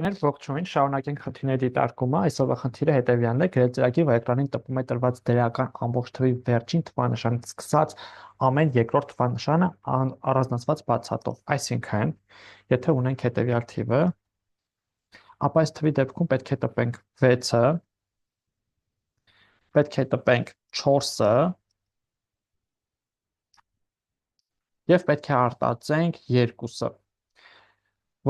Բարեկամներ, ողջույն, շարունակենք խնդիրների դիտարկումը։ Այսօրվա խնդիրը հետևյալն է. գրել ծրագիր, որ էկրանին տպում է տրված դրական ամբողջ թվի վերջին թվանշանից սկսած ամեն երկրորդ թվանշանը առանձնացված բացատով։ Այսինքն, եթե ունենք հետևյալ թիվը, ապա այս թվի դեպքում պետք է տպենք 6-ը, պետք է տպենք 4-ը եւ պետք է արտածենք 2-ը,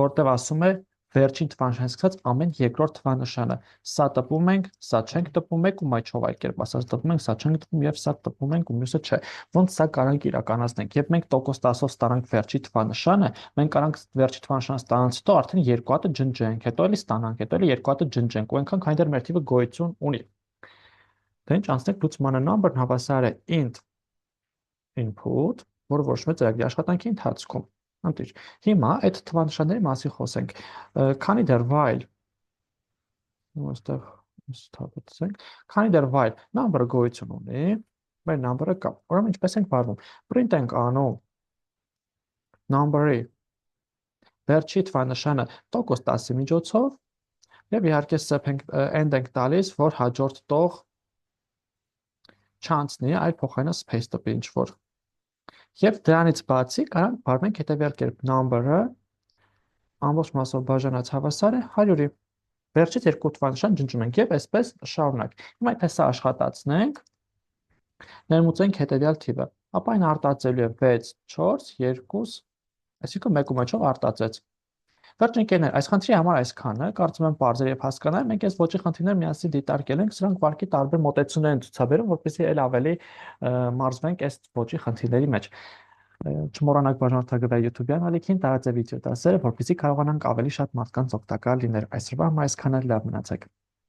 որտեղ ասում է վերջին թվանշանից սկսած ամեն երկրորդ թվանշանը։ Սա տպում ենք, սա չենք տպում, մեկ ու մայչով այլ կերպ ասած տպում ենք, սա չենք տպում եւ սա տպում ենք ու մյուսը չէ։ Ոնց սա կարանք իրականացնենք։ Երբ մենք տոկոս 10-ով ստանանք վերջի թվանշանը, մենք կարանք վերջի թվանշանը ստանանից հետո արդեն երկու հատը ջնջենք, հետո էլի ստանանք, հետո էլի երկու հատը ջնջենք ու այնքան քանի դեռ մեր թիվը գոյություն ունի։ Դե ինչ անցնենք լուծմանը number-ն հավասար է int input, որը որոշվում է ծրագրի աշխատանքի ընթացքում։ Ընտիր։ Հիմա այդ թվանշանների մասին խոսենք։ Քանի դեռ while այստեղ ստացենք, քանի դեռ while number-ը գոյություն ունի, մեր number-ը կա։ Ուրեմն ինչպես ենք վարվում։ Print ենք անում number-ի վերջի թվանշանը տոկոս 10-ի միջոցով եւ իհարկե սեփ ենք end ենք տալիս, որ հաջորդ տող չանցնի, այլ փոխանցի space տպի ինչ որ։ Եվ դրանից բացի կարանք վարվենք հետևյալ կերպ number-ը ամբողջ մասով բաժանած հավասար է 100-ի։ Վերջից երկու թվանշան ջնջում ենք եւ այսպես շարունակ։ Հիմա եթե սա աշխատացնենք, ներմուծենք հետևյալ թիվը, ապա այն արտածելու է 6, 4, 2, այսինքն 1/1-ով արտածեց։ Վերջ ընկերներ, այս խնդրի համար այսքանը, կարծում եմ պարզ է եւ հասկանալ, մենք այս ոճի խնդիրները միասին դիտարկել ենք, սրանք վարկի տարբեր մոտեցումներ են ցուցաբերում, որպեսզի ել ավելի մարզվենք այս ոճի խնդիրների մեջ։ Չմոռանաք բաժանորդագրվել YouTube-յան ալիքին, տարածել վիդեո դասերը, որպեսզի կարողանանք ավելի շատ մարդկանց օգտակար լինել։ Այսօրվա համար այսքանը, լավ մնացեք։